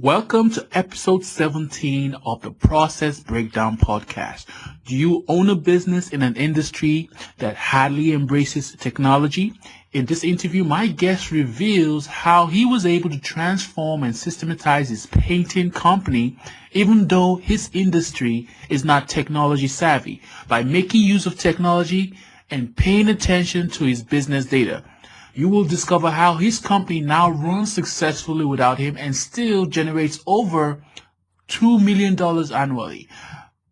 Welcome to episode 17 of the Process Breakdown podcast. Do you own a business in an industry that hardly embraces technology? In this interview, my guest reveals how he was able to transform and systematize his painting company, even though his industry is not technology savvy, by making use of technology and paying attention to his business data. You will discover how his company now runs successfully without him and still generates over $2 million annually.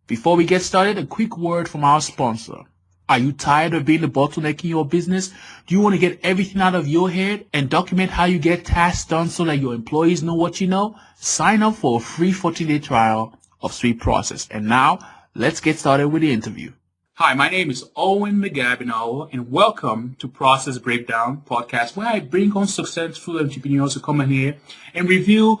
Before we get started, a quick word from our sponsor. Are you tired of being the bottleneck in your business? Do you want to get everything out of your head and document how you get tasks done so that your employees know what you know? Sign up for a free 14-day trial of Sweet Process. And now, let's get started with the interview. Hi, my name is Owen McGabino, and welcome to Process Breakdown podcast, where I bring on successful entrepreneurs who come in here and review,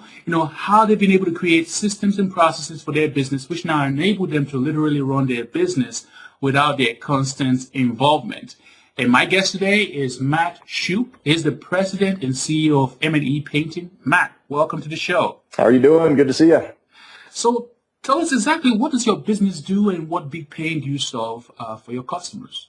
how they've been able to create systems and processes for their business, which now enable them to literally run their business without their constant involvement. And my guest today is Matt Shoup. He's the president and CEO of M&E Painting. Matt, welcome to the show. How are you doing? Good to see you. So, tell us exactly what does your business do and what big pain do you solve for your customers?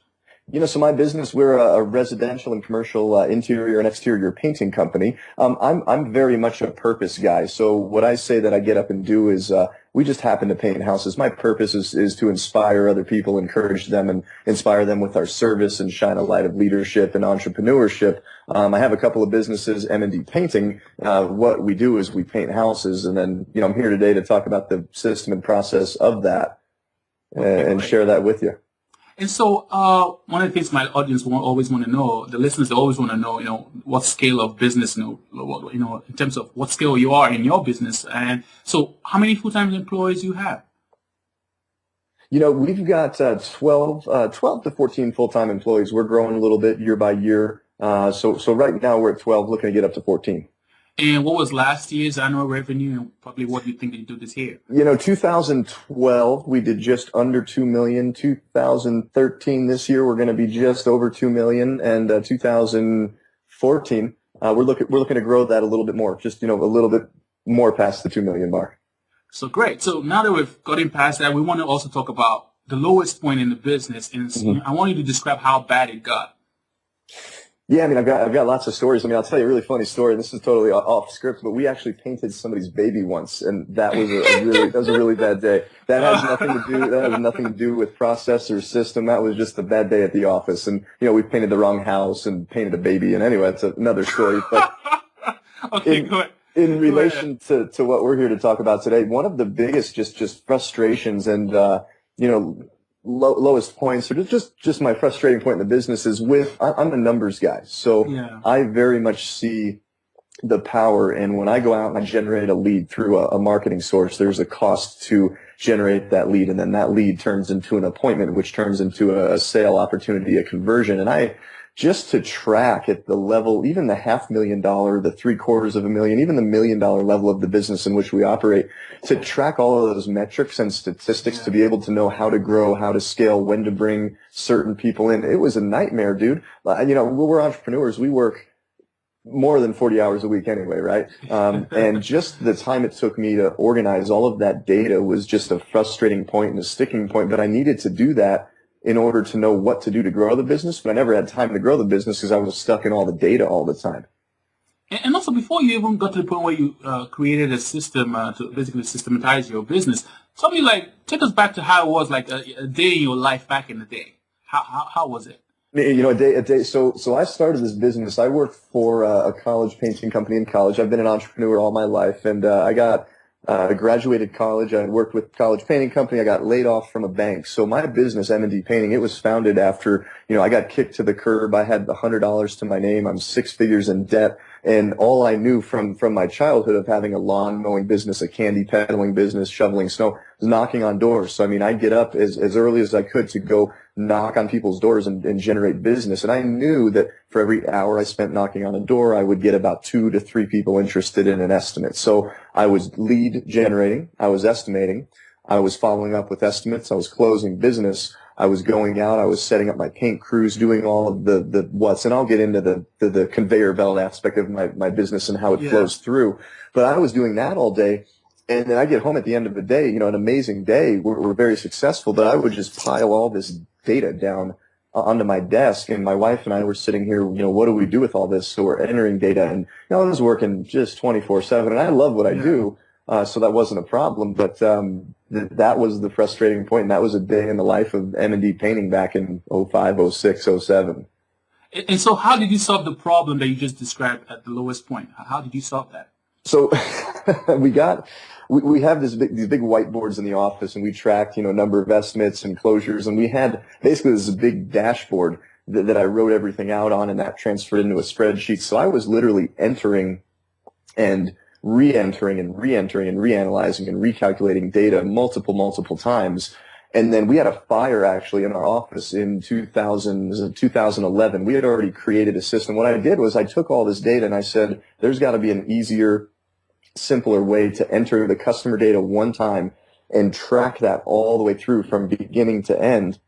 So my business, we're a residential and commercial interior and exterior painting company. I'm very much a purpose guy. So what I say that I get up and do is we just happen to paint houses. My purpose is to inspire other people, encourage them, and inspire them with our service and shine a light of leadership and entrepreneurship. I have a couple of businesses, M&D Painting. What we do is we paint houses, and then I'm here today to talk about the system and process of that and share that with you. And so one of the things my audience always want to know, the listeners always want to know, what scale of business, in terms of what scale you are in your business. And so how many full-time employees you have? We've got 12 to 14 full-time employees. We're growing a little bit year by year. So right now we're at 12, looking to get up to 14. And what was last year's annual revenue and probably what you think you do this year? 2012, we did just under 2 million. 2013, this year, we're going to be just over 2 million. And 2014, we're looking to grow that a little bit more, just, a little bit more past the 2 million mark. So great. So now that we've gotten past that, we want to also talk about the lowest point in the business. And I want you to describe how bad it got. Yeah, I've got lots of stories. I'll tell you a really funny story. This is totally off script, but we actually painted somebody's baby once, and that was a really bad day. That has nothing to do with process or system. That was just a bad day at the office, and we painted the wrong house and painted a baby. And anyway, it's another story. But okay, go ahead. In relation to what we're here to talk about today, one of the biggest just frustrations and lowest points, or just my frustrating point in the business is I'm a numbers guy. So yeah. I very much see the power in when I go out and I generate a lead through a marketing source, there's a cost to generate that lead, and then that lead turns into an appointment, which turns into a sale opportunity, a conversion. And just to track at the level, even the $500,000, the $750,000, even the $1 million level of the business in which we operate, to track all of those metrics and statistics, to be able to know how to grow, how to scale, when to bring certain people in. It was a nightmare, dude. We're entrepreneurs. We work more than 40 hours a week anyway, right? And just the time it took me to organize all of that data was just a frustrating point and a sticking point, but I needed to do that in order to know what to do to grow the business, but I never had time to grow the business because I was stuck in all the data all the time. And also, before you even got to the point where you created a system to basically systematize your business, tell me, take us back to how it was, a day in your life back in the day. How was it? A day. So I started this business. I worked for a college painting company in college. I've been an entrepreneur all my life, and I graduated college. I worked with a college painting company. I got laid off from a bank. So my business, M&D Painting, it was founded after, I got kicked to the curb. I had $100 to my name. I'm 6 figures in debt. And all I knew from my childhood of having a lawn mowing business, a candy peddling business, shoveling snow, was knocking on doors. So, I'd get up as early as I could to go knock on people's doors and generate business. And I knew that for every hour I spent knocking on a door, I would get about 2 to 3 people interested in an estimate. So I was lead generating, I was estimating, I was following up with estimates, I was closing business. I was going out, I was setting up my paint crews, doing all of the what's, and I'll get into the conveyor belt aspect of my business and how it flows through. But I was doing that all day. And then I get home at the end of the day, an amazing day. We're very successful, but I would just pile all this data down onto my desk, and my wife and I were sitting here, what do we do with all this? So we're entering data, and I was working just 24/7, and I love what I do. So that wasn't a problem, but that was the frustrating point, and that was a day in the life of M&D Painting back in '05, '06, '07. And so how did you solve the problem that you just described at the lowest point? How did you solve that? So we have these big whiteboards in the office, and we tracked, number of estimates and closures, and we had basically this big dashboard that I wrote everything out on, and that transferred into a spreadsheet. So I was literally entering and re-entering and re-entering and reanalyzing and recalculating data multiple times. And then we had a fire actually in our office in 2011. We had already created a system. What I did was I took all this data and I said, there's got to be an easier, simpler way to enter the customer data one time and track that all the way through from beginning to end.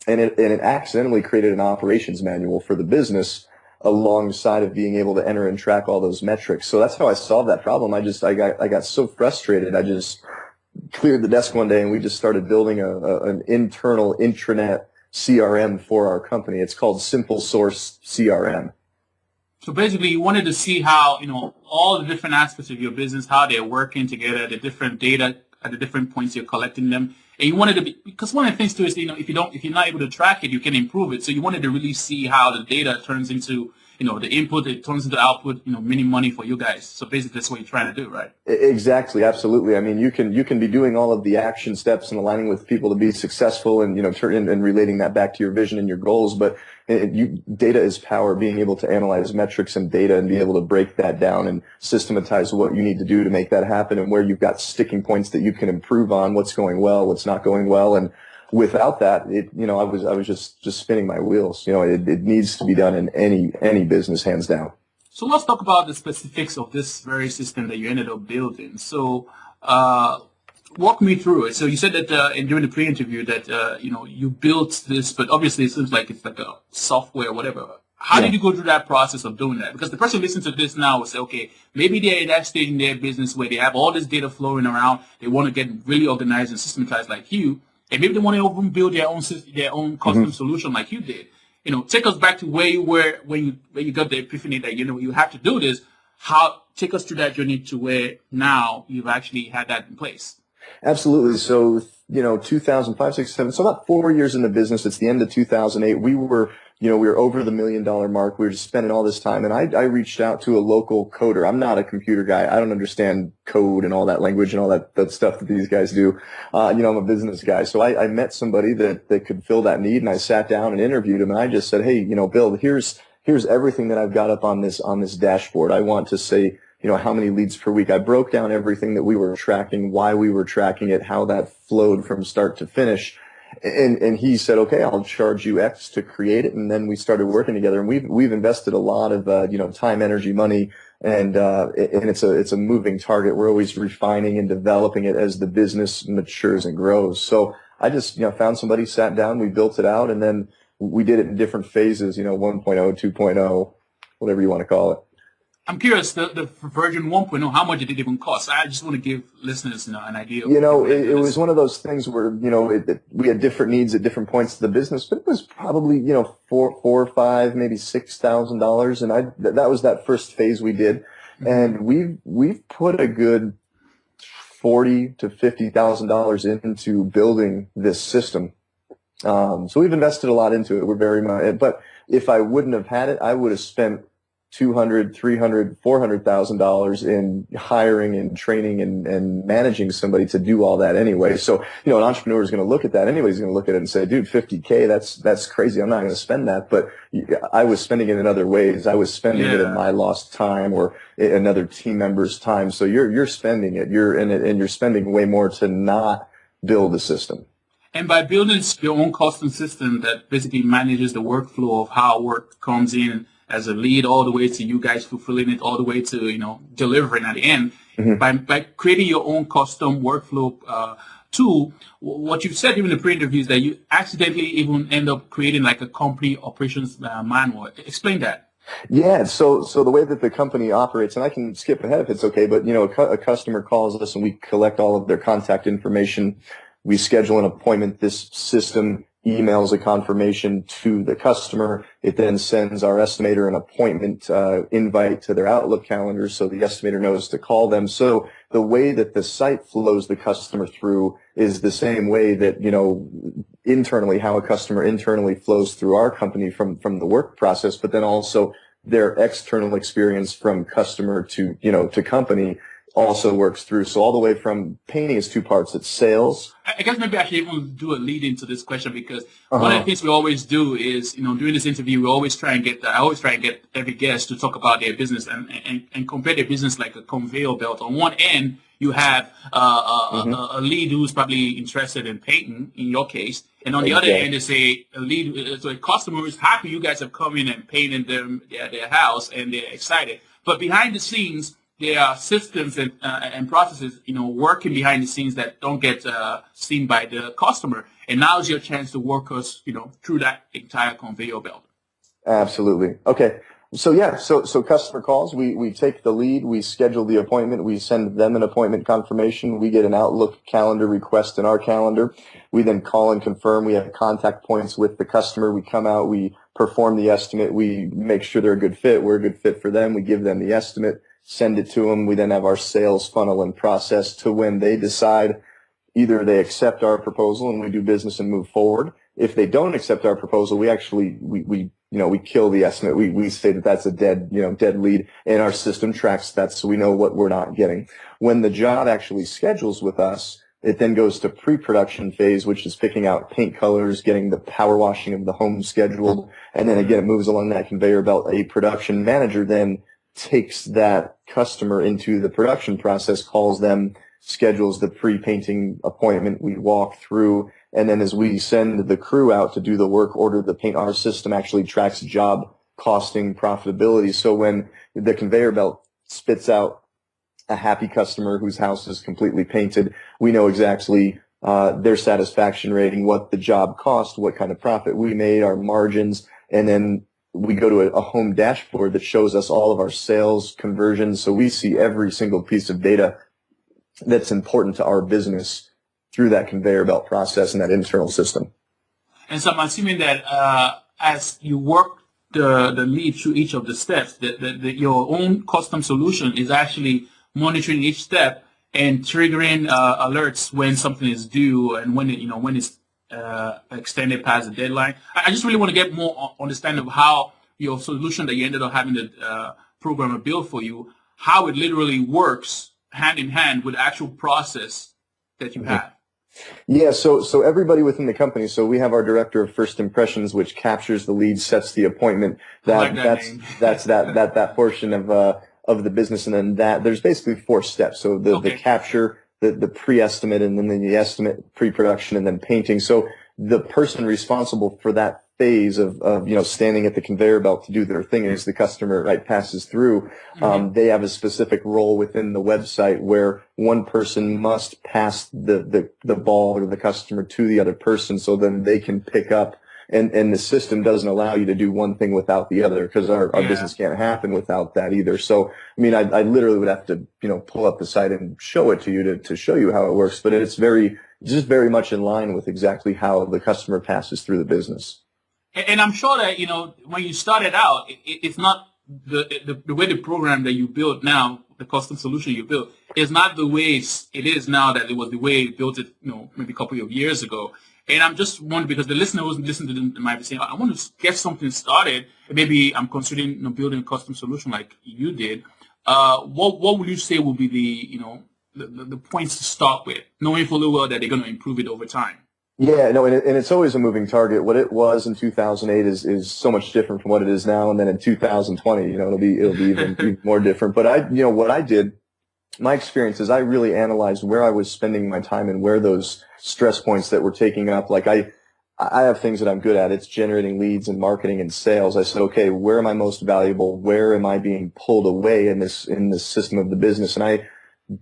And it accidentally created an operations manual for the business alongside of being able to enter and track all those metrics. So that's how I solved that problem. I got so frustrated. I just cleared the desk one day and we just started building an internal intranet CRM for our company. It's called Simple Source CRM. So basically you wanted to see how, all the different aspects of your business, how they're working together, the different data at the different points you're collecting them. And you wanted to be, because one of the things too is, if you're not able to track it, you can improve it. So you wanted to really see how the data turns into, the input, it turns into output, meaning money for you guys. So basically that's what you're trying to do, right? Exactly. Absolutely. I mean, you can be doing all of the action steps and aligning with people to be successful and, and relating that back to your vision and your goals. But data is power, being able to analyze metrics and data and be able to break that down and systematize what you need to do to make that happen and where you've got sticking points that you can improve on, what's going well, what's not going well. And without that, I was just spinning my wheels. It needs to be done in any business, hands down. So let's talk about the specifics of this very system that you ended up building. So, walk me through it. So you said that during the pre-interview that you built this, but obviously it seems like it's like a software or whatever. How did you go through that process of doing that? Because the person listening to this now will say, okay, maybe they're at that stage in their business where they have all this data flowing around. They want to get really organized and systematized like you. And maybe they want to even build their own custom solution like you did. Take us back to where you were when you got the epiphany that, you have to do this. Take us through that journey to where now you've actually had that in place. Absolutely. So, 2005, 6, 7, so about 4 years in the business. It's the end of 2008. We were over the $1 million mark. We were just spending all this time. And I reached out to a local coder. I'm not a computer guy. I don't understand code and all that language and all that stuff that these guys do. I'm a business guy. So I met somebody that could fill that need. And I sat down and interviewed him. And I just said, hey, Bill, here's everything that I've got up on this dashboard. I want to say, how many leads per week. I broke down everything that we were tracking, why we were tracking it, how that flowed from start to finish. And he said, okay, I'll charge you X to create it. And then we started working together, and we've invested a lot of, time, energy, money, and it's a moving target. We're always refining and developing it as the business matures and grows. So I just, found somebody, sat down, we built it out, and then we did it in different phases, 1.0, 2.0, whatever you want to call it. I'm curious, the version 1.0, how much did it even cost? I just want to give listeners an idea. It was one of those things where, we had different needs at different points of the business, but it was probably, $4,000 or $5,000, maybe $6,000. And that was that first phase we did. And we've put a good $40,000 to $50,000 into building this system. So we've invested a lot into it. We're very much, but if I wouldn't have had it, I would have spent $200,000, $300,000, $400,000 in hiring and training and managing somebody to do all that anyway. So, an entrepreneur is going to look at that anyway. He's going to look at it and say, dude, $50K, that's crazy. I'm not going to spend that. But I was spending it in other ways. I was spending it in my lost time or another team member's time. So you're spending it. You're in it, and you're spending way more to not build a system. And by building your own custom system that basically manages the workflow of how work comes in as a lead all the way to you guys fulfilling it all the way to, delivering at the end. By creating your own custom workflow Two, what you've said even in the pre-interview is that you accidentally even end up creating like a company operations manual. Explain that. Yeah, so the way that the company operates, and I can skip ahead if it's okay, but a customer calls us and we collect all of their contact information. We schedule an appointment. This system emails a confirmation to the customer. It then sends our estimator an appointment invite to their Outlook calendar, so the estimator knows to call them. So the way that the site flows the customer through is the same way that internally, how a customer internally flows through our company from the work process, but then also their external experience from customer to company also works through. So all the way from painting is two parts. It's sales. I guess maybe I should even do a lead into this question because one of the things we always do is, during this interview, I always try and get every guest to talk about their business and compare their business like a conveyor belt. On one end, you have a lead who's probably interested in painting, in your case, and on the other end is a lead, so a customer who's happy you guys have come in and painted their house and they're excited. But behind the scenes, there are systems and processes, working behind the scenes that don't get seen by the customer. And now's your chance to work us, through that entire conveyor belt. Absolutely. Okay. So yeah, so customer calls, we take the lead, we schedule the appointment, we send them an appointment confirmation, we get an Outlook calendar request in our calendar. We then call and confirm. We have contact points with the customer. We come out, we perform the estimate, we make sure they're a good fit, we're a good fit for them, we give them the estimate, send it to them. We then have our sales funnel and process to when they decide either they accept our proposal and we do business and move forward. If they don't accept our proposal, we actually, we kill the estimate. We say that that's a dead lead, and our system tracks that so we know what we're not getting. When the job actually schedules with us, it then goes to pre-production phase, which is picking out paint colors, getting the power washing of the home scheduled, and then again, it moves along that conveyor belt. A production manager then takes that customer into the production process, calls them, schedules the pre-painting appointment. We walk through, and then as we send the crew out to do the work, order the paint, our system actually tracks job costing, profitability. So when the conveyor belt spits out a happy customer whose house is completely painted, we know exactly their satisfaction rating, what the job cost, what kind of profit we made, our margins, and then we go to a home dashboard that shows us all of our sales conversions. So we see every single piece of data that's important to our business through that conveyor belt process and that internal system. And so I'm assuming that as you work the lead through each of the steps, that your own custom solution is actually monitoring each step and triggering alerts when something is due and when it's extended past the deadline. I just really want to get more understanding of how your solution that you ended up having the programmer build for you, how it literally works hand in hand with the actual process that you have. Yeah, so everybody within the company, so we have our director of first impressions, which captures the lead, sets the appointment. That's that portion of the business, and then there's basically 4 steps. So the capture, the pre-estimate, and then the estimate, pre-production, and then painting. So the person responsible for that phase of standing at the conveyor belt to do their thing as the customer passes through, they have a specific role within the website where one person must pass the ball or the customer to the other person so then they can pick up. And the system doesn't allow you to do one thing without the other because our business can't happen without that either. So, I mean, I literally would have to, pull up the site and show it to you to show you how it works. But it's just very much in line with exactly how the customer passes through the business. And I'm sure that, when you started out, it's not the way the program that you built now, the custom solution you built, is not the way it is now that it was the way you built it, maybe a couple of years ago. And I'm just wondering, because the listener who's listening to them might be saying, I want to get something started. Maybe I'm considering building a custom solution like you did. What would you say would be the points to start with, knowing fully well that they're going to improve it over time? Yeah, no, and it's always a moving target. What it was in 2008 is so much different from what it is now, and then in 2020, it'll be even more different. But what I did, my experience is I really analyzed where I was spending my time and where those stress points that were taking up. Like I have things that I'm good at. It's generating leads and marketing and sales. I said, okay, where am I most valuable? Where am I being pulled away in this system of the business? And I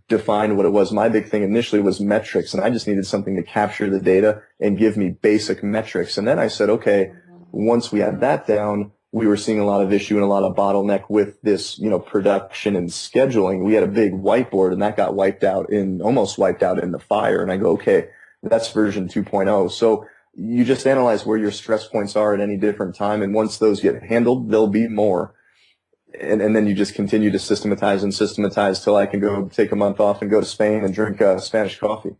define what it was. My big thing initially was metrics, and I just needed something to capture the data and give me basic metrics. And then I said, okay, once we had that down, we were seeing a lot of issue and a lot of bottleneck with this, production and scheduling. We had a big whiteboard, and that got almost wiped out in the fire. And I go, okay, that's version 2.0. So you just analyze where your stress points are at any different time. And once those get handled, there'll be more. And then you just continue to systematize till I can go take a month off and go to Spain and drink Spanish coffee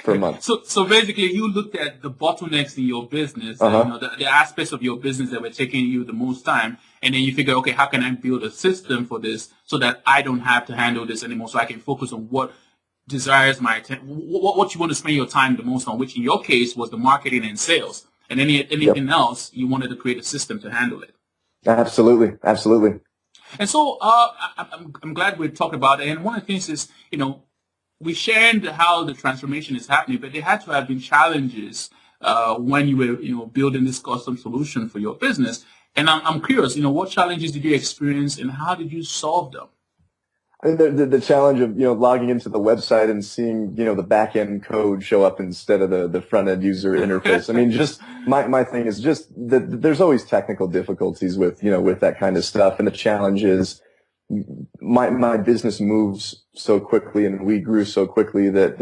for a month. So basically, you looked at the bottlenecks in your business, the aspects of your business that were taking you the most time, and then you figure, okay, how can I build a system for this so that I don't have to handle this anymore, so I can focus on what desires my attention, what you want to spend your time the most on, which in your case was the marketing and sales, and anything else you wanted to create a system to handle it. Absolutely. And so I'm glad we talked about it. And one of the things is, we shared how the transformation is happening, but there had to have been challenges when you were, building this custom solution for your business. And I'm curious, what challenges did you experience, and how did you solve them? I mean, the challenge of, logging into the website and seeing, the back end code show up instead of the front end user interface. I mean, just my thing is just that there's always technical difficulties with that kind of stuff. And the challenge is my business moves so quickly, and we grew so quickly that,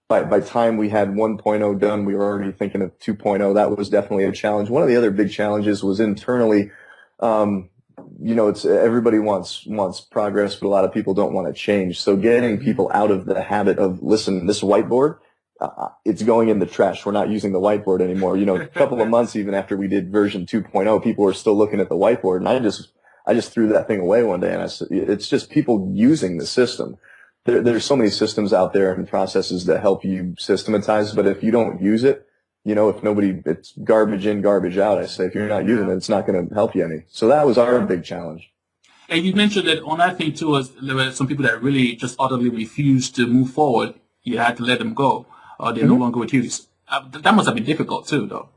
by time we had 1.0 done, we were already thinking of 2.0. That was definitely a challenge. One of the other big challenges was internally, it's everybody wants progress, but a lot of people don't want to change. So getting people out of the habit of, listen, this whiteboard, it's going in the trash. We're not using the whiteboard anymore. A couple of months even after we did version 2.0, people were still looking at the whiteboard, and I just threw that thing away one day, and I said, it's just people using the system. There's so many systems out there and processes that help you systematize, but if you don't use it, it's garbage in, garbage out. I say, if you're not using it, it's not going to help you any. So that was our big challenge. And you mentioned that on that thing too, was there were some people that really just utterly refused to move forward. You had to let them go, or they're no longer with you. That must have been difficult too, though.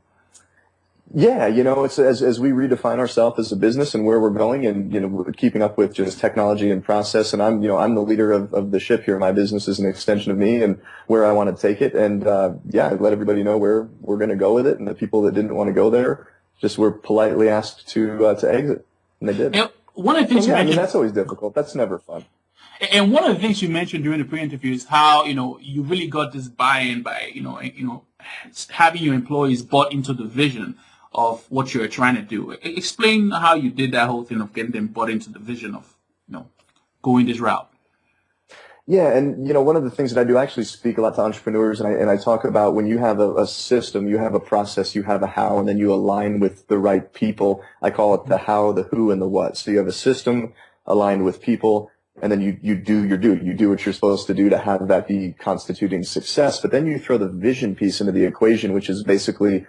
Yeah, it's as we redefine ourselves as a business and where we're going, and keeping up with just technology and process. And I'm the leader of the ship here. My business is an extension of me and where I want to take it. And I let everybody know where we're going to go with it. And the people that didn't want to go there just were politely asked to exit, and they did. And one of the things you mentioned, that's always difficult. That's never fun. And one of the things you mentioned during the pre-interview is how you really got this buy-in by having your employees bought into the vision of what you're trying to do. Explain how you did that whole thing of getting them bought into the vision of, going this route. Yeah, and one of the things that I do, I actually speak a lot to entrepreneurs, and I talk about when you have a system, you have a process, you have a how, and then you align with the right people. I call it the how, the who, and the what. So you have a system aligned with people, and then you do your do. You do what you're supposed to do to have that be constituting success. But then you throw the vision piece into the equation, which is basically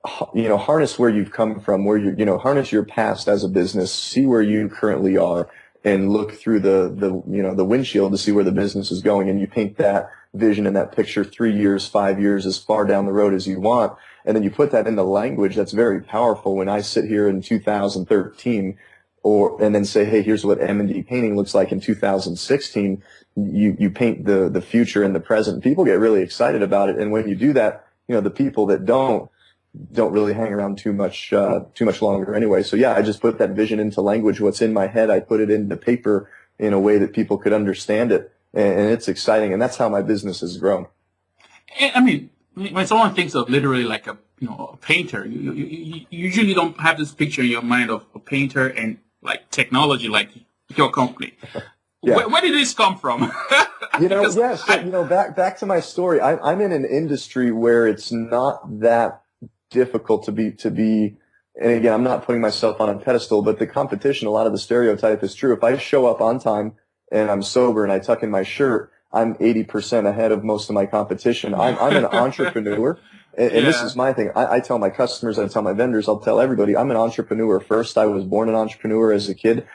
harness where you've come from, where harness your past as a business, see where you currently are, and look through the windshield to see where the business is going. And you paint that vision and that picture 3 years, 5 years, as far down the road as you want. And then you put that into language that's very powerful. When I sit here in 2013 and then say, hey, here's what M&D painting looks like in 2016, you paint the future and the present. People get really excited about it. And when you do that, the people that don't really hang around too much longer anyway. So yeah, I just put that vision into language. What's in my head, I put it into paper in a way that people could understand it, and it's exciting. And that's how my business has grown. I mean, when someone thinks of literally like a painter, you usually don't have this picture in your mind of a painter and like technology, like your company. Yeah. Where did this come from? Back to my story. I'm in an industry where it's not that difficult to be, and again, I'm not putting myself on a pedestal, but the competition, a lot of the stereotype is true. If I show up on time and I'm sober and I tuck in my shirt, I'm 80% ahead of most of my competition. I'm an entrepreneur, and this is my thing. I tell my customers, I tell my vendors, I'll tell everybody, I'm an entrepreneur first. I was born an entrepreneur as a kid.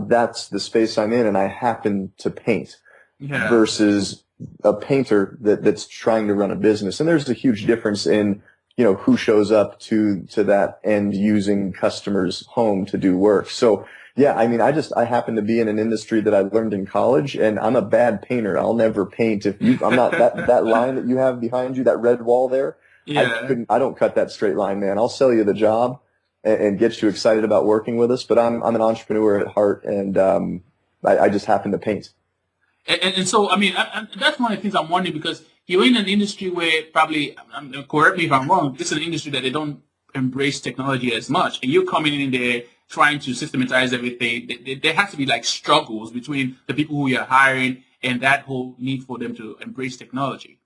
That's the space I'm in, and I happen to paint versus a painter that's trying to run a business. And there's a huge difference in who shows up to that end using customer's home to do work. So yeah, I mean, I happen to be in an industry that I learned in college, and I'm a bad painter. I'll never paint I'm not that line that you have behind you, that red wall there. Yeah. I don't cut that straight line, man. I'll sell you the job and get you excited about working with us, but I'm an entrepreneur at heart, and I just happen to paint. And so, I mean, that's one of the things I'm wondering, because you're in an industry where probably, correct me if I'm wrong, this is an industry that they don't embrace technology as much, and you're coming in there trying to systematize everything. There has to be like struggles between the people who you're hiring and that whole need for them to embrace technology.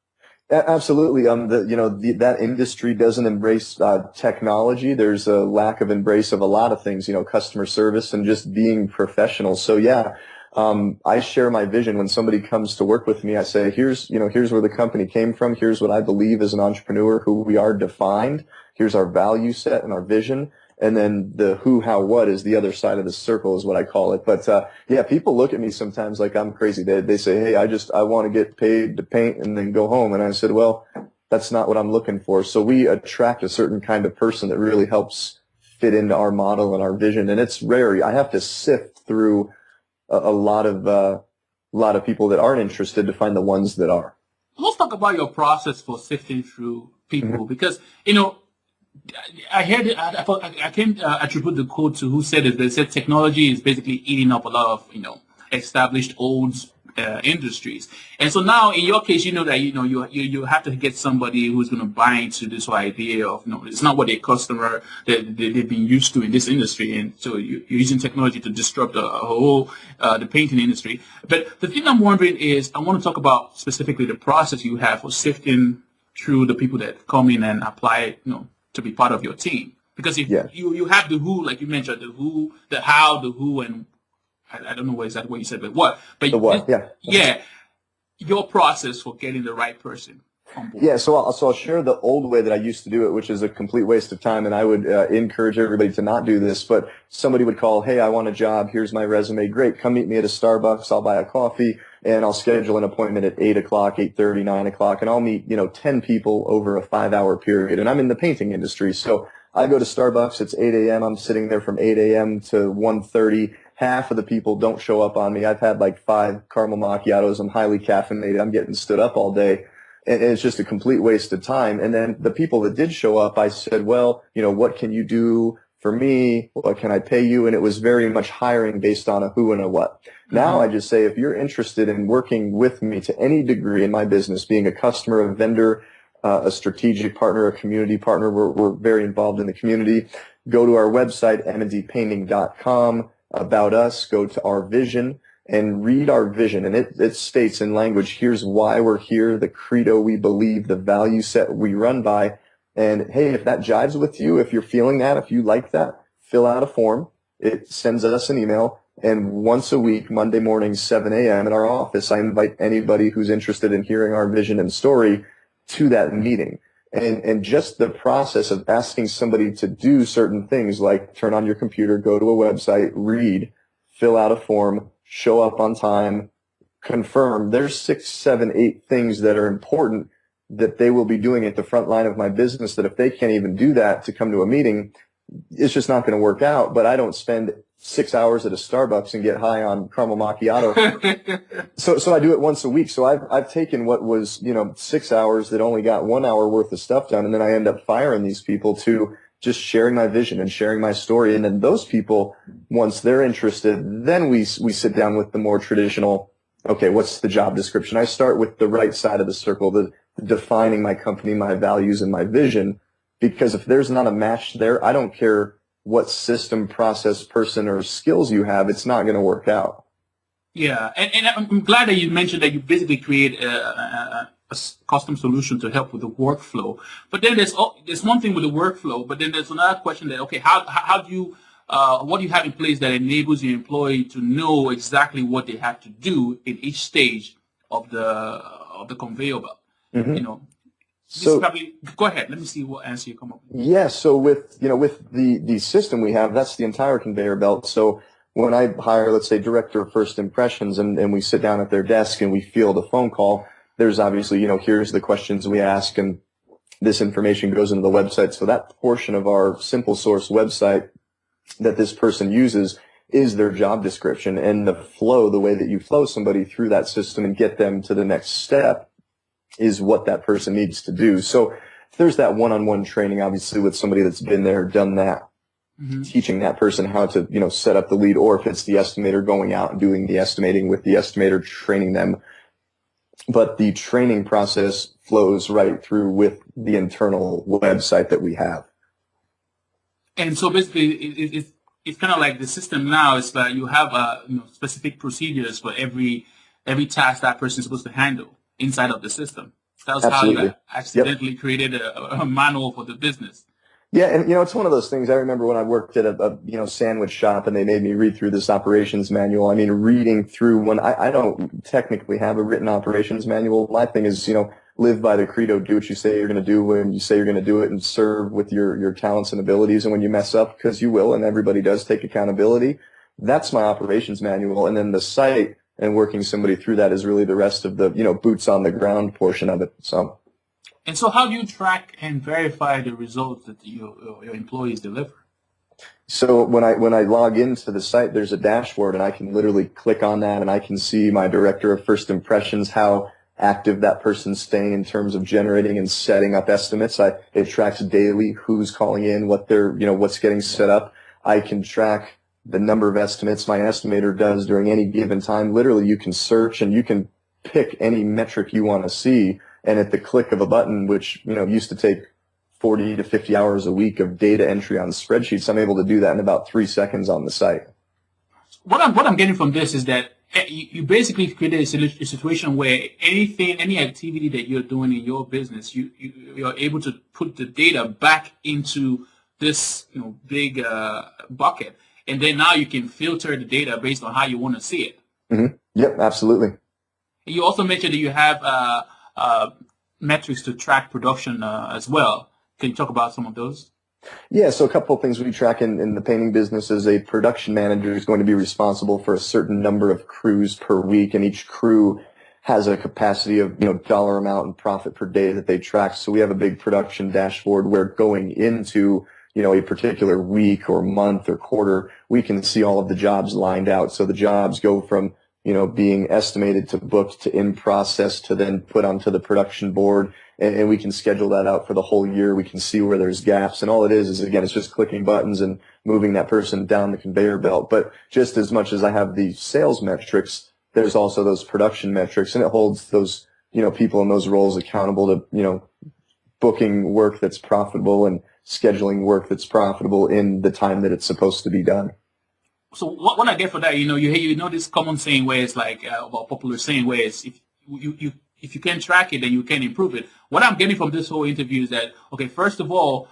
Absolutely. That industry doesn't embrace technology. There's a lack of embrace of a lot of things, customer service and just being professional. So yeah, I share my vision when somebody comes to work with me. I say, here's where the company came from. Here's what I believe as an entrepreneur, who we are defined. Here's our value set and our vision. And then the who, how, what is the other side of the circle, is what I call it. But yeah, people look at me sometimes like I'm crazy. They say, hey, I want to get paid to paint and then go home. And I said, well, that's not what I'm looking for. So we attract a certain kind of person that really helps fit into our model and our vision. And it's rare. I have to sift through a lot of people that aren't interested to find the ones that are. Let's talk about your process for sifting through people, because, I heard it. I can attribute the quote to who said it. They said technology is basically eating up a lot of established old industries. And so now, in your case, that you have to get somebody who's going to buy into this whole idea of it's not what a customer that they've been used to in this industry, and so you're using technology to disrupt the whole the painting industry. But the thing I'm wondering is, I want to talk about specifically the process you have for sifting through the people that come in and apply, to be part of your team. Because if you have the who, like you mentioned, the who, the how, the who, and I don't know exactly what you said, but what. But the what, yeah, your process for getting the right person on board. Yeah, so I'll share the old way that I used to do it, which is a complete waste of time, and I would encourage everybody to not do this. But somebody would call, hey, I want a job. Here's my resume. Great. Come meet me at a Starbucks. I'll buy a coffee, and I'll schedule an appointment at 8 o'clock, 8:30, 9 o'clock, and I'll meet 10 people over a 5-hour period. And I'm in the painting industry, so I go to Starbucks. It's 8 a.m. I'm sitting there from 8 a.m. to 1:30. Half of the people don't show up on me. I've had like 5 caramel macchiatos. I'm highly caffeinated. I'm getting stood up all day. And it's just a complete waste of time. And then the people that did show up, I said, well, what can you do for me? What can I pay you? And it was very much hiring based on a who and a what. Now I just say, if you're interested in working with me to any degree in my business, being a customer, a vendor, a strategic partner, a community partner, we're very involved in the community. Go to our website, mndpainting.com, about us, go to our vision, and read our vision. And it states in language, here's why we're here, the credo we believe, the value set we run by. And hey, if that jives with you, if you're feeling that, if you like that, fill out a form. It sends us an email. And once a week, Monday morning, 7 a.m. in our office, I invite anybody who's interested in hearing our vision and story to that meeting. And just the process of asking somebody to do certain things, like turn on your computer, go to a website, read, fill out a form, show up on time, confirm. There's 6, 7, 8 things that are important that they will be doing at the front line of my business, that if they can't even do that to come to a meeting, it's just not going to work out. But I don't spend 6 hours at a Starbucks and get high on caramel macchiato. So I do it once a week. So I've taken what was, 6 hours that only got 1 hour worth of stuff done. And then I end up firing these people to just sharing my vision and sharing my story. And then those people, once they're interested, then we sit down with the more traditional, okay, what's the job description? I start with the right side of the circle, the defining my company, my values, and my vision. Because if there's not a match there, I don't care what system, process, person, or skills you have, it's not going to work out. Yeah, and I'm glad that you mentioned that you basically create a custom solution to help with the workflow. But then there's one thing with the workflow, but then there's another question that, okay, how do you, what do you have in place that enables your employee to know exactly what they have to do in each stage of the conveyor belt? Mm-hmm. So probably, go ahead. Let me see what answer you come up with. Yeah. So with the system we have, that's the entire conveyor belt. So when I hire, let's say, director of first impressions, and we sit down at their desk and we field a phone call, there's obviously, here's the questions we ask, and this information goes into the website. So that portion of our Simple Source website that this person uses is their job description, and the flow, the way that you flow somebody through that system and get them to the next step is what that person needs to do. So there's that one-on-one training, obviously, with somebody that's been there, done that, teaching that person how to, set up the lead, or if it's the estimator, going out and doing the estimating with the estimator, training them. But the training process flows right through with the internal website that we have. And so basically, it's kind of like the system now is that you have specific procedures for every task that person is supposed to handle inside of the system. That's Absolutely. how you accidentally created a manual for the business. Yeah, and it's one of those things. I remember when I worked at a sandwich shop, and they made me read through this operations manual. I mean, reading through when I don't technically have a written operations manual. My thing is, live by the credo, do what you say you're going to do when you say you're going to do it, and serve with your talents and abilities. And when you mess up, because you will, and everybody does take accountability, that's my operations manual. And then the site and working somebody through that is really the rest of the, boots on the ground portion of it. So. And so how do you track and verify the results that your employees deliver? So when I log into the site, there's a dashboard, and I can literally click on that, and I can see my director of first impressions, how active that person's staying in terms of generating and setting up estimates. It tracks daily who's calling in, what they're, what's getting set up. I can track the number of estimates my estimator does during any given time. Literally, you can search and you can pick any metric you want to see. And at the click of a button, which, used to take 40 to 50 hours a week of data entry on spreadsheets, I'm able to do that in about 3 seconds on the site. What I'm getting from this is that you basically created a situation where any activity that you're doing in your business, you're able to put the data back into this, big bucket. And then now you can filter the data based on how you want to see it. Mm-hmm. Yep, absolutely. You also mentioned that you have metrics to track production as well. Can you talk about some of those? Yeah, so a couple of things we track in the painting business is a production manager is going to be responsible for a certain number of crews per week, and each crew has a capacity of, dollar amount and profit per day that they track. So we have a big production dashboard where going into, a particular week or month or quarter, we can see all of the jobs lined out. So the jobs go from being estimated to booked to in process to then put onto the production board, and we can schedule that out for the whole year. We can see where there's gaps, and all it is again, it's just clicking buttons and moving that person down the conveyor belt. But just as much as I have the sales metrics, there's also those production metrics, and it holds those, people in those roles accountable to, booking work that's profitable and scheduling work that's profitable in the time that it's supposed to be done. So what I get for that, you know this common saying where it's like, well, popular saying where it's if you can track it, then you can improve it. What I'm getting from this whole interview is that, okay, first of all,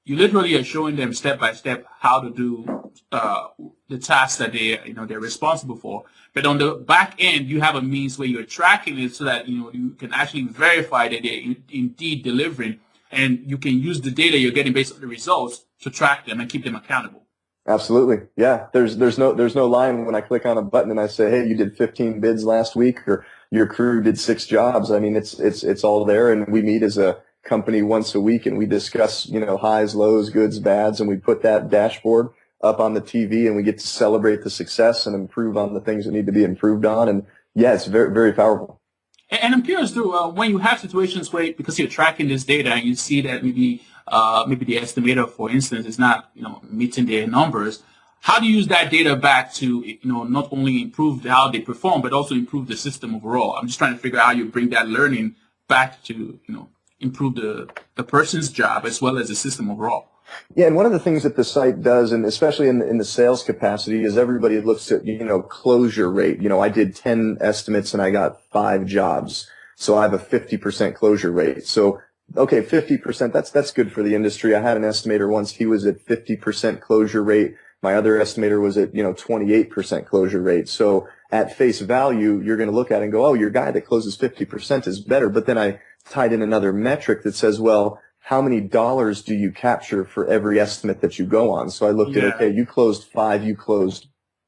you literally are showing them step by step how to do the tasks that they're responsible for. But on the back end, you have a means where you're tracking it so that you can actually verify that they're indeed delivering, and you can use the data you're getting based on the results to track them and keep them accountable. Absolutely. Yeah. There's no line when I click on a button and I say, hey, you did 15 bids last week, or your crew did 6 jobs. I mean, it's all there, and we meet as a company once a week and we discuss, highs, lows, goods, bads, and we put that dashboard up on the TV, and we get to celebrate the success and improve on the things that need to be improved on. And yeah, it's very, very powerful. And I'm curious too, when you have situations where, because you're tracking this data and you see that maybe the estimator, for instance, is not, meeting their numbers, how do you use that data back to, not only improve how they perform, but also improve the system overall? I'm just trying to figure out how you bring that learning back to, improve the person's job as well as the system overall. Yeah, and one of the things that the site does, and especially in the sales capacity, is everybody looks at, closure rate. I did 10 estimates and I got 5 jobs. So I have a 50% closure rate. So, okay, 50%, that's good for the industry. I had an estimator once, he was at 50% closure rate. My other estimator was at, 28% closure rate. So at face value, you're going to look at it and go, oh, your guy that closes 50% is better. But then I tied in another metric that says, well, how many dollars do you capture for every estimate that you go on? So I looked at, okay, you closed 5, you closed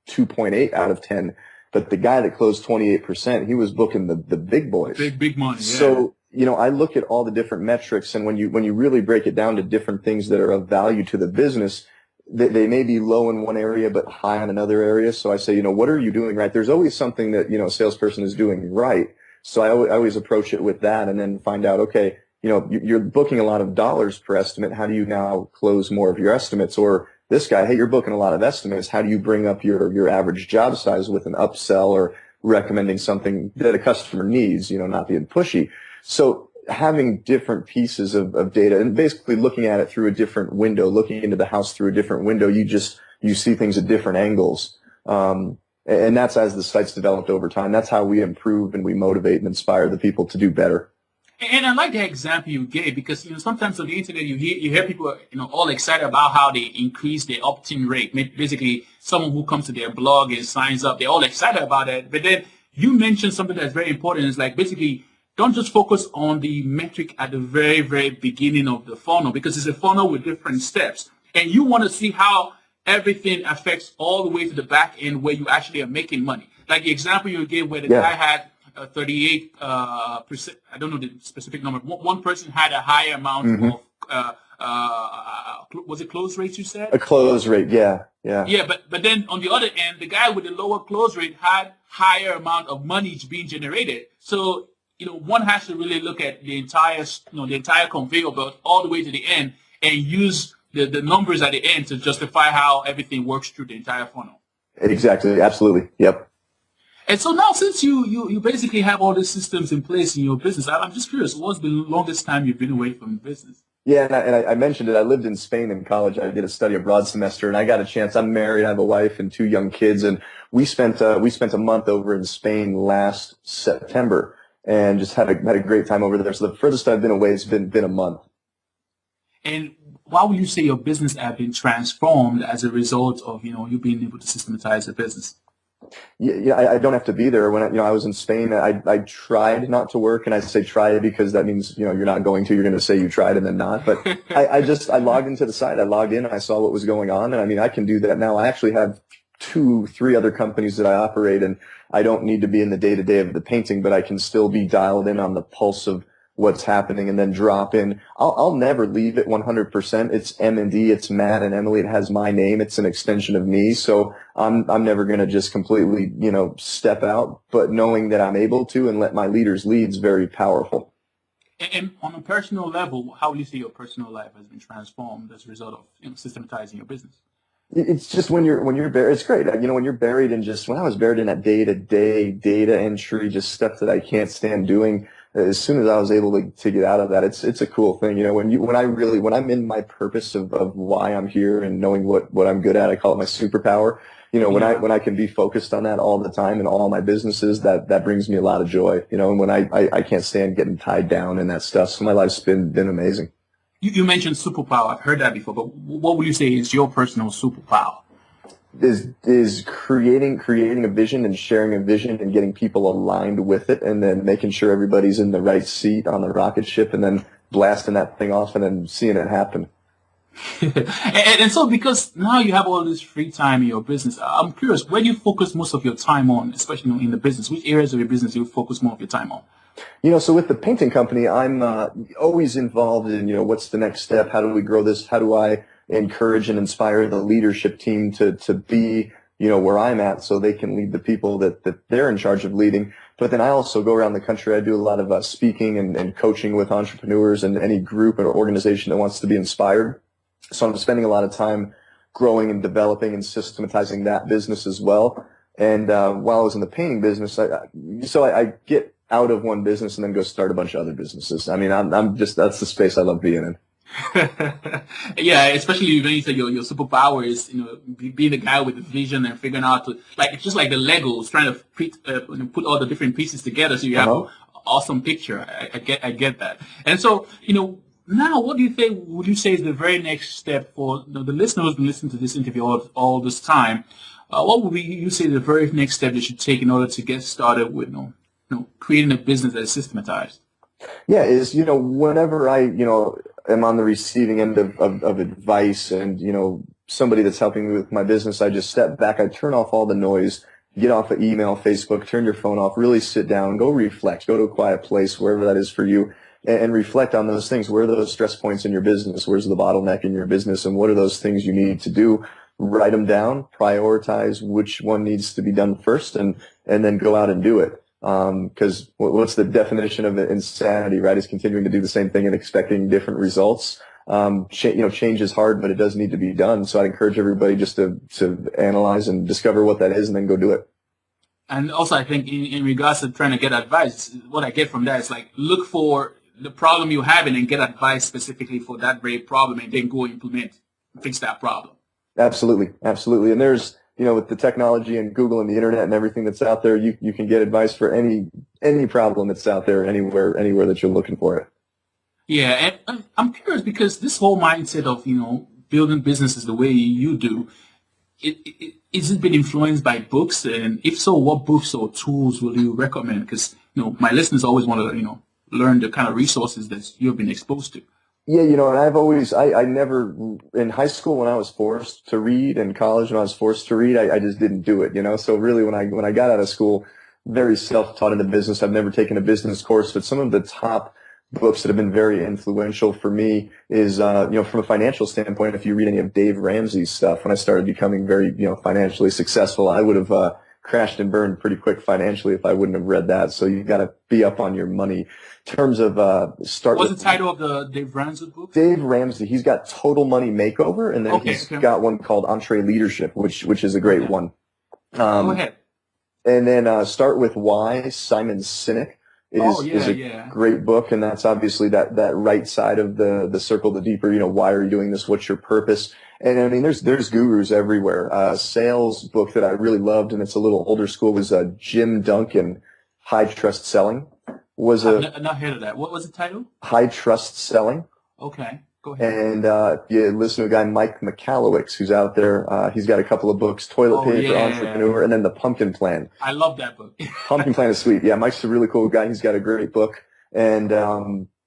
2.8 out of 10. But the guy that closed 28%, he was booking the big boys. Big money. Yeah. So I look at all the different metrics, and when you really break it down to different things that are of value to the business, they may be low in one area but high in another area. So I say, what are you doing right? There's always something that, a salesperson is doing right. So I always approach it with that, and then find out, okay, you're booking a lot of dollars per estimate. How do you now close more of your estimates? Or this guy, hey, you're booking a lot of estimates. How do you bring up your average job size with an upsell or recommending something that a customer needs, not being pushy. So having different pieces of data and basically looking at it through a different window, looking into the house through a different window, you see things at different angles. And that's as the site's developed over time. That's how we improve and we motivate and inspire the people to do better. And I like the example you gave, because sometimes on the internet you hear people all excited about how they increase their opt-in rate. Basically, someone who comes to their blog and signs up, they're all excited about it. But then you mentioned something that's very important. It's like, basically, don't just focus on the metric at the very, very beginning of the funnel, because it's a funnel with different steps, and you want to see how everything affects all the way to the back end where you actually are making money. Like the example you gave where the guy had 38%, I don't know the specific number. One person had a higher amount of, was it close rates you said? A close rate, yeah. Yeah, but then on the other end, the guy with the lower close rate had higher amount of money being generated. So, one has to really look at the entire conveyor belt all the way to the end and use the numbers at the end to justify how everything works through the entire funnel. Exactly, absolutely, yep. And so now, since you basically have all these systems in place in your business, I'm just curious, what's the longest time you've been away from business? Yeah, and I mentioned it. I lived in Spain in college. I did a study abroad semester, and I got a chance. I'm married. I have a wife and 2 young kids, and we spent a month over in Spain last September, and just had a great time over there. So the furthest I've been away has been a month. And why would you say your business have been transformed as a result of you being able to systematize the business? Yeah, I don't have to be there. When I was in Spain, I tried not to work, and I say try because that means you're not going to. You're going to say you tried and then not. But I logged into the site. I logged in and I saw what was going on, and I can do that now. I actually have 2-3 other companies that I operate, and I don't need to be in the day-to-day of the painting, but I can still be dialed in on the pulse of what's happening and then drop in. I'll never leave it 100%. It's M&D, it's Matt and Emily. It has my name. It's an extension of me. So I'm never going to just completely, step out, but knowing that I'm able to and let my leaders lead is very powerful. And on a personal level, how do you see your personal life has been transformed as a result of systematizing your business? It's just when you're buried, it's great. When you're buried in when I was buried in that day-to-day data entry, just stuff that I can't stand doing, as soon as I was able to get out of that, it's a cool thing. When I'm in my purpose of why I'm here and knowing what I'm good at, I call it my superpower. When I can be focused on that all the time in all my businesses, that brings me a lot of joy. And when I can't stand getting tied down in that stuff. So my life's been amazing. You mentioned superpower. I've heard that before, but what would you say is your personal superpower? Is creating a vision and sharing a vision and getting people aligned with it, and then making sure everybody's in the right seat on the rocket ship, and then blasting that thing off and then seeing it happen. and so, because now you have all this free time in your business, I'm curious, where do you focus most of your time on, especially in the business? Which areas of your business do you focus more of your time on? So with the painting company, I'm always involved in, what's the next step? How do we grow this? How do I encourage and inspire the leadership team to be, where I'm at, so they can lead the people that they're in charge of leading. But then I also go around the country. I do a lot of speaking and coaching with entrepreneurs and any group or organization that wants to be inspired. So I'm spending a lot of time growing and developing and systematizing that business as well. And while I was in the painting business, I get out of one business and then go start a bunch of other businesses. That's the space I love being in. Yeah, especially when you say your superpower is being the guy with the vision and figuring out to, like, it's just like the Legos trying to put all the different pieces together so you have an awesome picture. I get that. And so now, what do you think would you say is the very next step for the listeners who's been listening to this interview all this time? What would you say the very next step they should take in order to get started with creating a business that is systematized? Yeah, whenever I am on the receiving end of advice and somebody that's helping me with my business, I just step back, I turn off all the noise, get off of email, Facebook, turn your phone off, really sit down, go reflect, go to a quiet place, wherever that is for you, and reflect on those things. Where are those stress points in your business? Where's the bottleneck in your business? And what are those things you need to do? Write them down, prioritize which one needs to be done first, and then go out and do it. Because what's the definition of insanity, right? Is continuing to do the same thing and expecting different results. Change is hard, but it does need to be done. So I'd encourage everybody just to analyze and discover what that is and then go do it. And also, I think in regards to trying to get advice, what I get from that is like, look for the problem you have and get advice specifically for that very problem and then go fix that problem. Absolutely. Absolutely. And there's, with the technology and Google and the internet and everything that's out there, you can get advice for any problem that's out there, anywhere that you're looking for it. Yeah. And I'm curious because this whole mindset of, building businesses the way you do, is it been influenced by books? And if so, what books or tools will you recommend? Because, my listeners always want to, learn the kind of resources that you've been exposed to. Yeah, and I never, in high school when I was forced to read, in college when I was forced to read, I just didn't do it, So really when I got out of school, very self-taught in the business. I've never taken a business course, but some of the top books that have been very influential for me is, from a financial standpoint, if you read any of Dave Ramsey's stuff, when I started becoming very, financially successful, I would have, crashed and burned pretty quick financially if I wouldn't have read that. So you've got to be up on your money. In terms of What's the title of the Dave Ramsey book? Dave Ramsey. He's got Total Money Makeover, and then he's got one called Entre Leadership, which is a great one. Go ahead. And then Start With Why. Simon Sinek is a great book, and that's obviously that right side of the circle, the deeper. Why are you doing this? What's your purpose? And I mean, there's gurus everywhere. Sales book that I really loved, and it's a little older school, was Jim Duncan, High Trust Selling. I've not heard of that. What was the title? High Trust Selling. Okay, go ahead. And you listen to a guy, Mike Michalowicz, who's out there. He's got a couple of books, Toilet Paper Entrepreneur, and then The Pumpkin Plan. I love that book. Pumpkin Plan is sweet. Yeah, Mike's a really cool guy. He's got a great book. And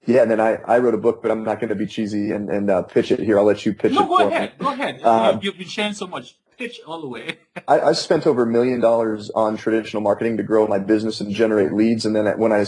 and then I wrote a book, but I'm not going to be cheesy and pitch it here. I'll let you pitch it. No, go ahead. Go ahead. You've been sharing so much. Pitch all the way. I spent over $1 million on traditional marketing to grow my business and generate leads. And then when I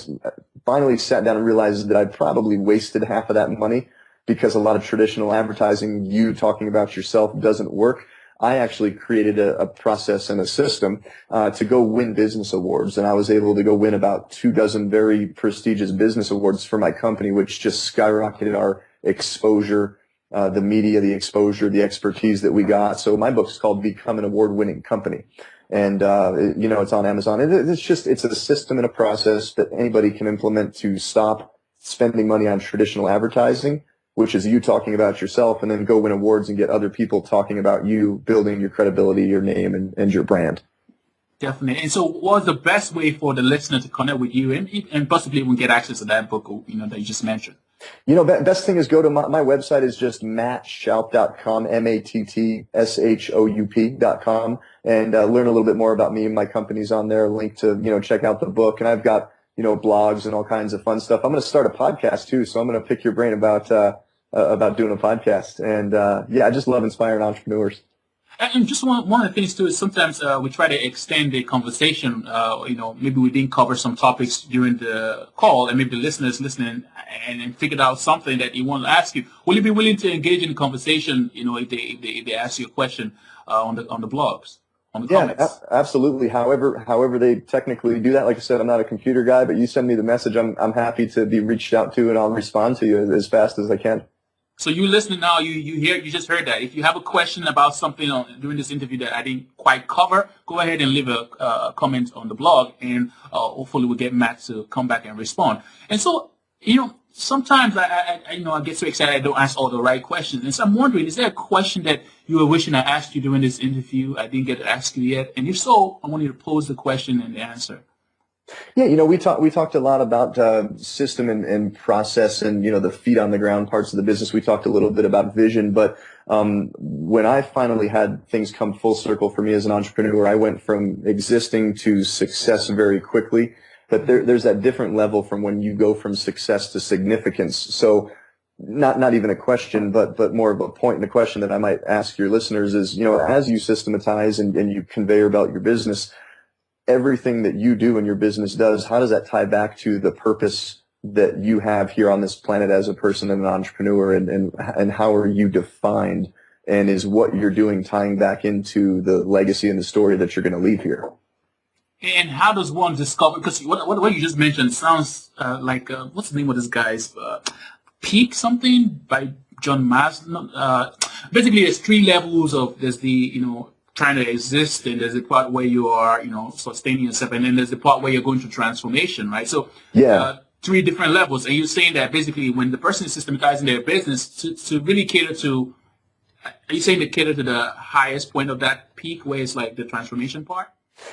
finally sat down and realized that I'd probably wasted half of that money because a lot of traditional advertising, you talking about yourself, doesn't work, I actually created a process and a system to go win business awards. And I was able to go win about 24 very prestigious business awards for my company, which just skyrocketed our exposure, the media, the exposure, the expertise that we got. So my book's called Become an Award-Winning Company. And, it's on Amazon. It's a system and a process that anybody can implement to stop spending money on traditional advertising, which is you talking about yourself, and then go win awards and get other people talking about you, building your credibility, your name, and your brand. Definitely. And so what's the best way for the listener to connect with you and possibly even get access to that book, that you just mentioned? Best thing is go to my website is just mattshoup.com, MATTSHOUP.com, and learn a little bit more about me and my company's on there. Link to, check out the book. And I've got, blogs and all kinds of fun stuff. I'm going to start a podcast too. So I'm going to pick your brain about doing a podcast. And, I just love inspiring entrepreneurs. And just one of the things too is sometimes we try to extend the conversation. Maybe we didn't cover some topics during the call, and maybe the listeners listening and figured out something that you want to ask you. Will you be willing to engage in the conversation? If they ask you a question on the blogs, on the comments? Absolutely. However they technically do that. Like I said, I'm not a computer guy, but you send me the message. I'm happy to be reached out to, and I'll respond to you as fast as I can. So you listening now, you just heard that. If you have a question about something during this interview that I didn't quite cover, go ahead and leave a comment on the blog, and hopefully we'll get Matt to come back and respond. And so, sometimes I get so excited I don't ask all the right questions. And so I'm wondering, is there a question that you were wishing I asked you during this interview I didn't get to ask you yet? And if so, I want you to pose the question and the answer. Yeah, we talked a lot about system and process and, the feet on the ground parts of the business. We talked a little bit about vision, but when I finally had things come full circle for me as an entrepreneur, I went from existing to success very quickly. But there's that different level from when you go from success to significance. So not even a question, but more of a point in a question that I might ask your listeners is, as you systematize and you conveyor belt your business, everything that you do and your business does, how does that tie back to the purpose that you have here on this planet as a person and an entrepreneur, and how are you defined, and is what you're doing tying back into the legacy and the story that you're going to leave here? And how does one discover, because what you just mentioned sounds like, what's the name of this guy's, Peak something by John Maslow. Basically, there's three levels of, there's the, trying to exist, and there's the part where you are, sustaining yourself, and then there's the part where you're going through transformation, right? So, three different levels. And you're saying that basically when the person is systematizing their business to really cater to, are you saying to cater to the highest point of that peak where it's like the transformation part?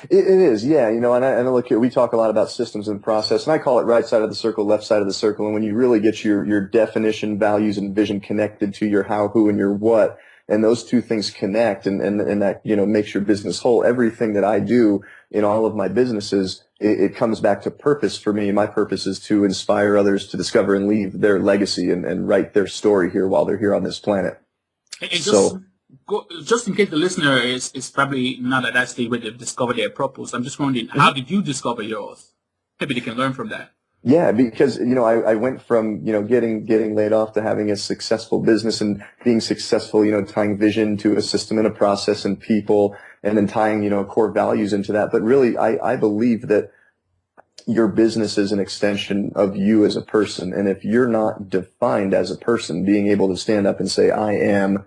It is, yeah. And I look here, we talk a lot about systems and process, and I call it right side of the circle, left side of the circle. And when you really get your definition, values, and vision connected to your how, who, and your what, and those two things connect, and that, makes your business whole. Everything that I do in all of my businesses, it comes back to purpose for me. My purpose is to inspire others to discover and leave their legacy and write their story here while they're here on this planet. And just in case the listener is probably not at that stage where they've discovered their purpose, I'm just wondering, how did you discover yours? Maybe they can learn from that. Yeah, because, I went from, getting laid off to having a successful business and being successful, tying vision to a system and a process and people, and then tying, core values into that. But really, I believe that your business is an extension of you as a person. And if you're not defined as a person, being able to stand up and say, I am,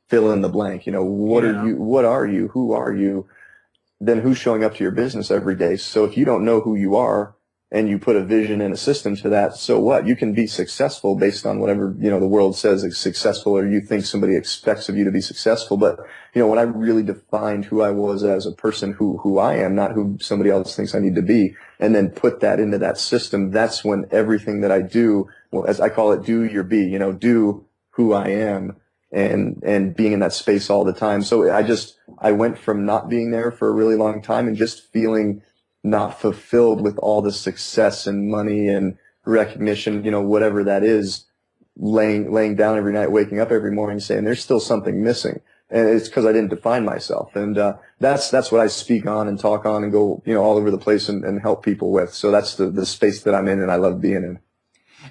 fill in the blank, what are you, who are you, then who's showing up to your business every day? So if you don't know who you are, and you put a vision and a system to that, so what? You can be successful based on whatever, the world says is successful, or you think somebody expects of you to be successful. But, when I really defined who I was as a person, who I am, not who somebody else thinks I need to be, and then put that into that system, that's when everything that I do, well, as I call it, do your be, do who I am, and being in that space all the time. So I went from not being there for a really long time and just feeling not fulfilled with all the success and money and recognition, whatever that is, laying down every night, waking up every morning saying there's still something missing. And it's because I didn't define myself. And that's what I speak on and talk on and go, all over the place and help people with. So that's the space that I'm in, and I love being in.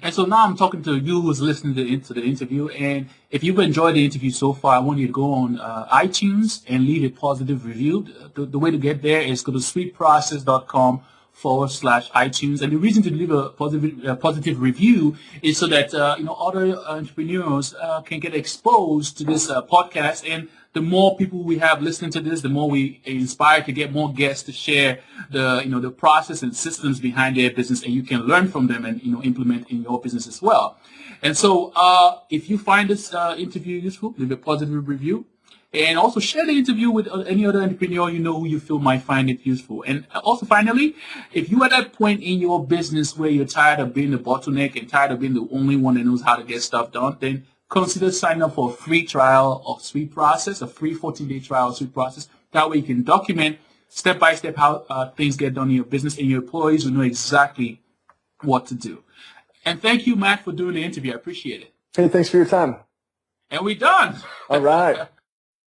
And so now I'm talking to you who's listening to the interview. And if you've enjoyed the interview so far, I want you to go on iTunes and leave a positive review. The way to get there is go to sweetprocess.com/iTunes. And the reason to leave a positive review is so that, other entrepreneurs can get exposed to this podcast. And the more people we have listening to this, the more we inspire to get more guests to share the process and systems behind their business, and you can learn from them and implement in your business as well. And so, if you find this interview useful, leave a positive review, and also share the interview with any other entrepreneur who you feel might find it useful. And also, finally, if you're at that point in your business where you're tired of being the bottleneck and tired of being the only one that knows how to get stuff done, then consider signing up for a free trial of Sweet Process, a free 14-day trial of Sweet Process. That way you can document step by step how things get done in your business, and your employees will know exactly what to do. And thank you, Matt, for doing the interview. I appreciate it. Hey, thanks for your time. And we're done. All right.